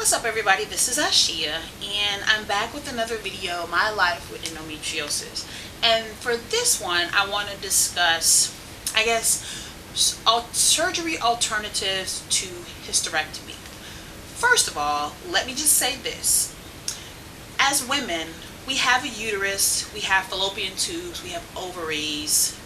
What's up everybody, this is Ashia and I'm back with another video, my life with endometriosis. And for this one I want to discuss, I guess, surgery alternatives to hysterectomy. First of all, let me just say this. As women, we have a uterus, we have fallopian tubes, we have ovaries.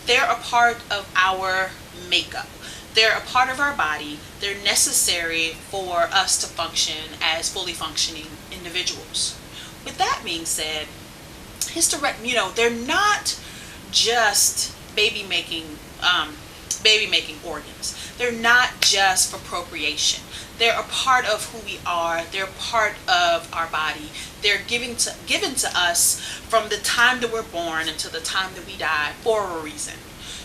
They're a part of our makeup. They're a part of our body. They're necessary for us to function as fully functioning individuals. With that being said, they're not just baby making organs. They're not just for procreation. They're a part of who we are. They're part of our body. They're given to us from the time that we're born until the time that we die for a reason.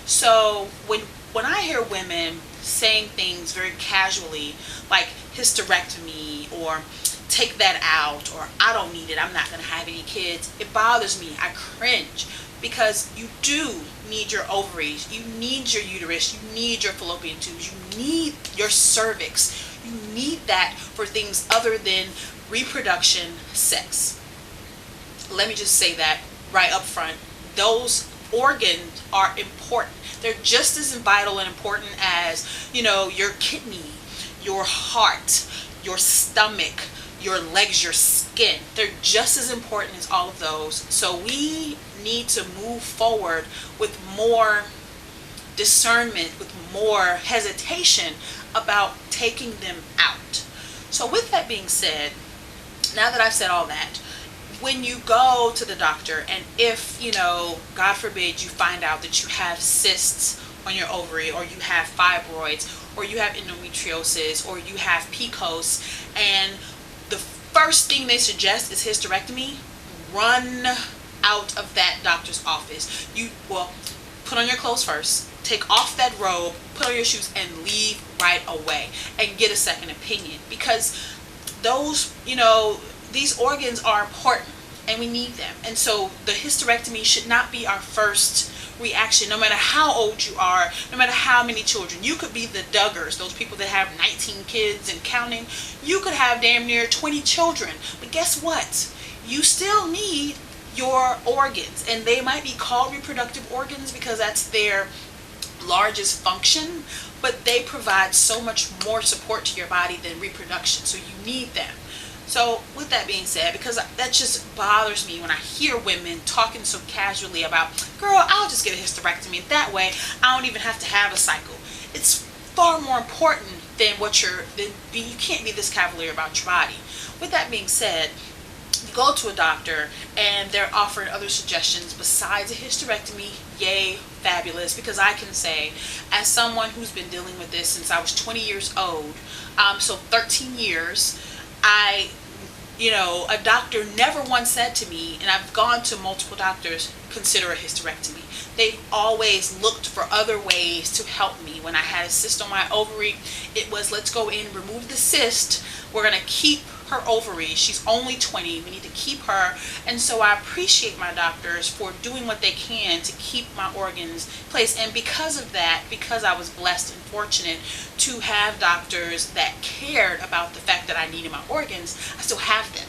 So when I hear women saying things very casually like hysterectomy or take that out or I don't need it, I'm not going to have any kids, it bothers me. I cringe because you do need your ovaries, you need your uterus, you need your fallopian tubes, you need your cervix, you need that for things other than reproduction, sex. Let me just say that right up front. Those organs are important. They're just as vital and important as, your kidney, your heart, your stomach, your legs, your skin. They're just as important as all of those. So we need to move forward with more discernment, with more hesitation about taking them out. So with that being said, now that I've said all that, when you go to the doctor and if, God forbid, you find out that you have cysts on your ovary or you have fibroids or you have endometriosis or you have PCOS and the first thing they suggest is hysterectomy, run out of that doctor's office. Put on your clothes first, take off that robe, put on your shoes and leave right away and get a second opinion, because those, these organs are important and we need them. And so the hysterectomy should not be our first reaction, no matter how old you are, no matter how many children. You could be the Duggars, those people that have 19 kids and counting. You could have damn near 20 children. But guess what? You still need your organs, and they might be called reproductive organs because that's their largest function, but they provide so much more support to your body than reproduction, so you need them. So with that being said, because that just bothers me when I hear women talking so casually about, girl, I'll just get a hysterectomy, that way I don't even have to have a cycle. It's far more important than you can't be this cavalier about your body. With that being said, you go to a doctor and they're offering other suggestions besides a hysterectomy. Yay, fabulous, because I can say, as someone who's been dealing with this since I was 20 years old, so 13 years, a doctor never once said to me, and I've gone to multiple doctors, consider a hysterectomy. They've always looked for other ways to help me. When I had a cyst on my ovary, it was, let's go in, remove the cyst. We're going to keep her ovaries. She's only 20. We need to keep her. And so I appreciate my doctors for doing what they can to keep my organs placed. And because of that, because I was blessed and fortunate to have doctors that cared about the fact that I needed my organs, I still have them.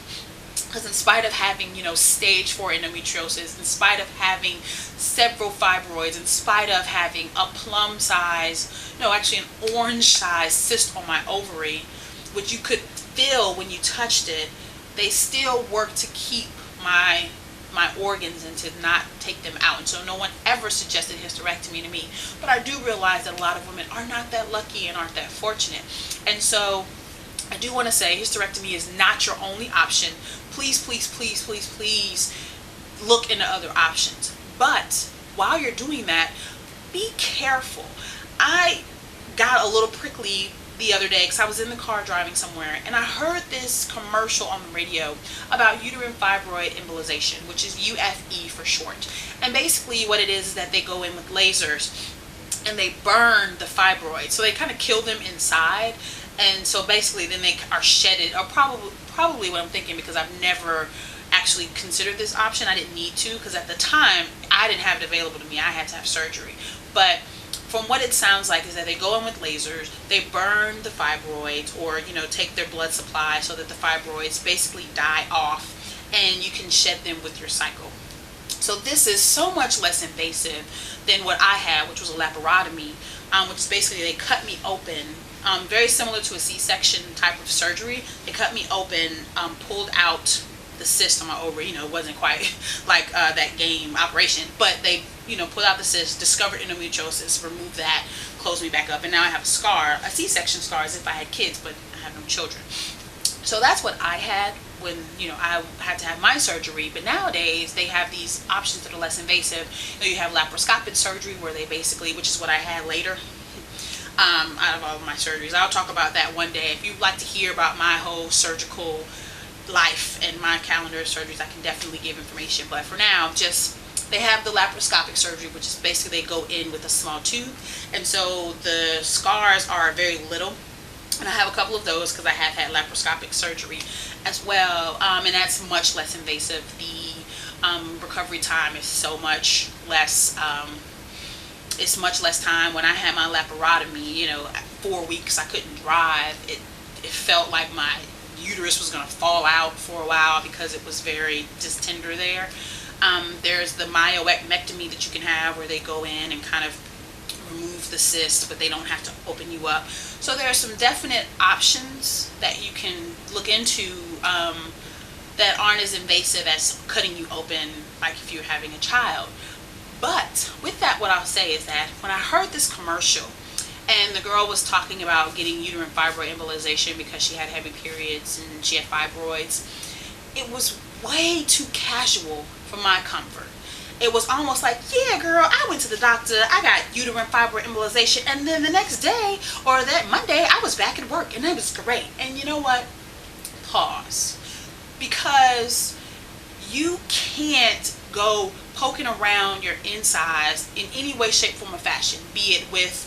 Because in spite of having, stage 4 endometriosis, in spite of having several fibroids, in spite of having a an orange size cyst on my ovary, which you could feel when you touched it, they still work to keep my organs and to not take them out. And so no one ever suggested hysterectomy to me. But I do realize that a lot of women are not that lucky and aren't that fortunate. And so I do want to say hysterectomy is not your only option. Please, please, please, please, please look into other options. But while you're doing that, be careful. I got a little prickly the other day because I was in the car driving somewhere and I heard this commercial on the radio about uterine fibroid embolization, which is UFE for short. And basically what it is that they go in with lasers and they burn the fibroids. So they kind of kill them inside. And so basically then they are shedded, or probably what I'm thinking, because I've never actually considered this option. I didn't need to, because at the time I didn't have it available to me. I had to have surgery. But from what it sounds like is that they go in with lasers, they burn the fibroids, or take their blood supply so that the fibroids basically die off, and you can shed them with your cycle. So this is so much less invasive than what I had, which was a laparotomy, which is basically they cut me open, very similar to a C-section type of surgery. They cut me open, pulled out the cyst on my ovary. It wasn't quite like that game Operation, but they pulled out the cyst, discovered endometriosis, removed that, closed me back up, and now I have a scar, a C-section scar, as if I had kids, but I have no children. So that's what I had when I had to have my surgery. But nowadays they have these options that are less invasive. You have laparoscopic surgery, where they basically, which is what I had later, out of all of my surgeries. I'll talk about that one day. If you'd like to hear about my whole surgical life and my calendar of surgeries, I can definitely give information. But for now, just they have the laparoscopic surgery, which is basically they go in with a small tube, and so the scars are very little. And I have a couple of those because I have had laparoscopic surgery as well, and that's much less invasive. The recovery time is so much less. It's much less time. When I had my laparotomy, 4 weeks I couldn't drive. It felt like my uterus was going to fall out for a while because it was very just tender there. There's the myomectomy that you can have, where they go in and kind of remove the cyst, but they don't have to open you up. So there are some definite options that you can look into that aren't as invasive as cutting you open, like if you're having a child. But with that, what I'll say is that when I heard this commercial and the girl was talking about getting uterine fibroid embolization because she had heavy periods and she had fibroids, it was way too casual for my comfort. It was almost like, yeah, girl, I went to the doctor, I got uterine fibroid embolization, and then the next day or that Monday I was back at work and it was great. And you know what? Pause. Because you can't go poking around your insides in any way, shape, form, or fashion, be it with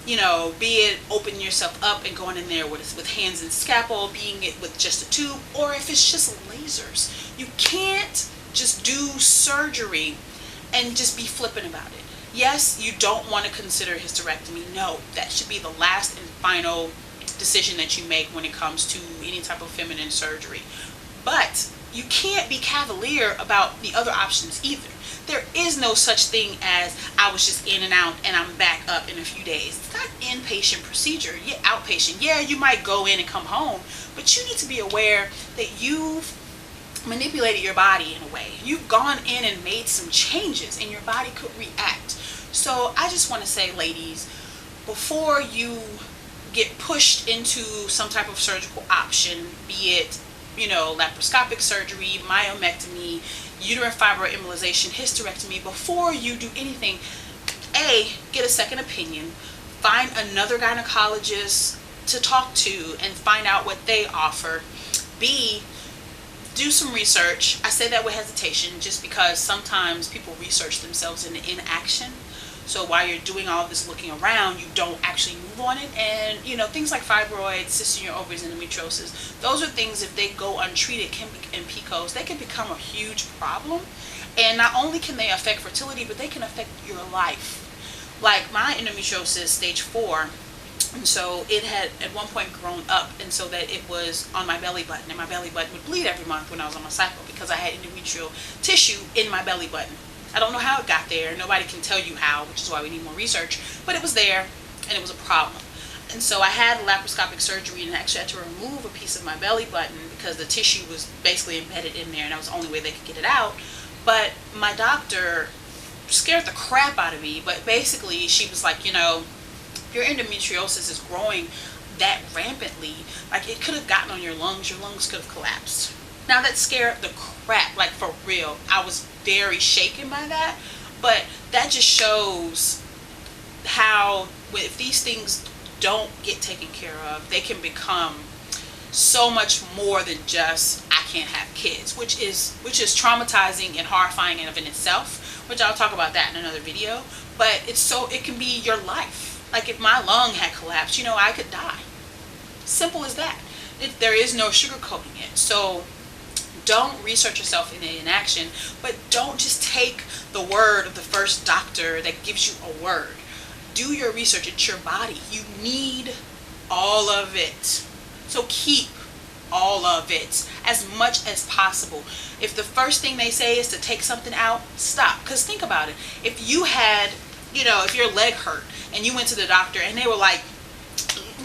be it opening yourself up and going in there with hands and scalpel, being it with just a tube, or if it's just lasers. You can't just do surgery and just be flippant about it. Yes, you don't want to consider hysterectomy. No, that should be the last and final decision that you make when it comes to any type of feminine surgery. But you can't be cavalier about the other options either. There is no such thing as I was just in and out and I'm back up in a few days. It's not an inpatient procedure. You're outpatient. Yeah, you might go in and come home, but you need to be aware that you've manipulated your body in a way. You've gone in and made some changes and your body could react. So I just want to say, ladies, before you get pushed into some type of surgical option, be it laparoscopic surgery, myomectomy, uterine fibroid embolization, hysterectomy, before you do anything, A, get a second opinion, find another gynecologist to talk to and find out what they offer. B, do some research. I say that with hesitation just because sometimes people research themselves into inaction. So while you're doing all this looking around, you don't actually move on it. And things like fibroids, cysts in your ovaries, endometriosis, those are things, if they go untreated, and PCOS, they can become a huge problem. And not only can they affect fertility, but they can affect your life. Like my endometriosis stage 4, and so it had at one point grown up, and so that it was on my belly button, and my belly button would bleed every month when I was on my cycle because I had endometrial tissue in my belly button. I don't know how it got there. Nobody can tell you how, which is why we need more research. But it was there, and it was a problem. And so I had laparoscopic surgery and actually had to remove a piece of my belly button because the tissue was basically embedded in there, and that was the only way they could get it out. But my doctor scared the crap out of me. But basically, she was like, your endometriosis is growing that rampantly. Like, it could have gotten on your lungs. Your lungs could have collapsed. Now that scared the crap, like for real. I was very shaken by that, but that just shows how if these things don't get taken care of, they can become so much more than just I can't have kids, which is traumatizing and horrifying in itself, which I'll talk about that in another video. But it can be your life. Like if my lung had collapsed, I could die. Simple as that. There is no sugarcoating it. So don't research yourself into inaction, but don't just take the word of the first doctor that gives you a word. do your research. It's your body. You need all of it. So keep all of it as much as possible. If the first thing they say is to take something out, stop. Because think about it. If you had, if your leg hurt and you went to the doctor and they were like,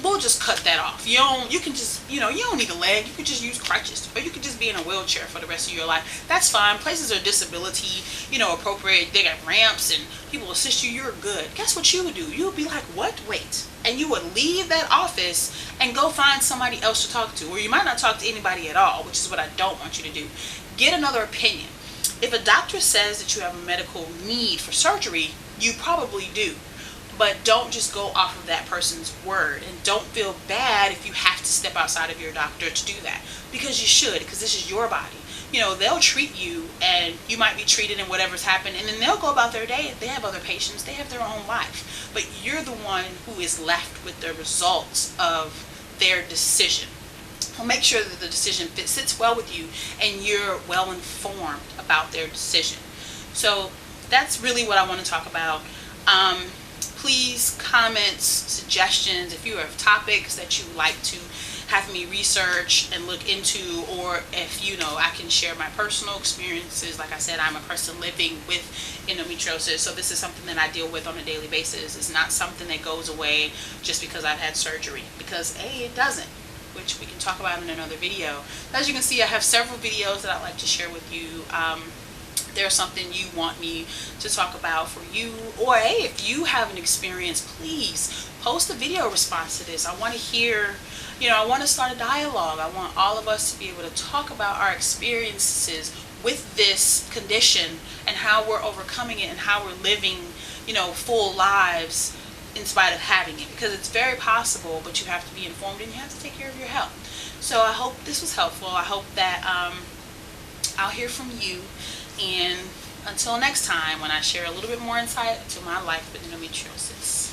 we'll just cut that off. You don't need a leg. You can just use crutches, or you could just be in a wheelchair for the rest of your life. That's fine. Places are disability, appropriate. They got ramps and people assist you. You're good. Guess what you would do? You would be like, what? Wait. And you would leave that office and go find somebody else to talk to. Or you might not talk to anybody at all, which is what I don't want you to do. Get another opinion. If a doctor says that you have a medical need for surgery, you probably do. But don't just go off of that person's word, and don't feel bad if you have to step outside of your doctor to do that, because you should, because this is your body. They'll treat you and you might be treated in whatever's happened, and then they'll go about their day. They have other patients, they have their own life, but you're the one who is left with the results of their decision. So make sure that the decision sits well with you and you're well informed about their decision. So that's really what I want to talk about. Please, comments, suggestions, if you have topics that you like to have me research and look into, or if I can share my personal experiences. Like I said, I'm a person living with endometriosis, so this is something that I deal with on a daily basis. It's not something that goes away just because I've had surgery, because it doesn't, which we can talk about in another video. As you can see, I have several videos that I'd like to share with you. There's something you want me to talk about for you, or hey, if you have an experience, please post a video response to this. I want to hear, I want to start a dialogue. I want all of us to be able to talk about our experiences with this condition and how we're overcoming it and how we're living, full lives in spite of having it, because it's very possible, but you have to be informed and you have to take care of your health. So I hope this was helpful. I hope that I'll hear from you. And until next time, when I share a little bit more insight to my life with endometriosis.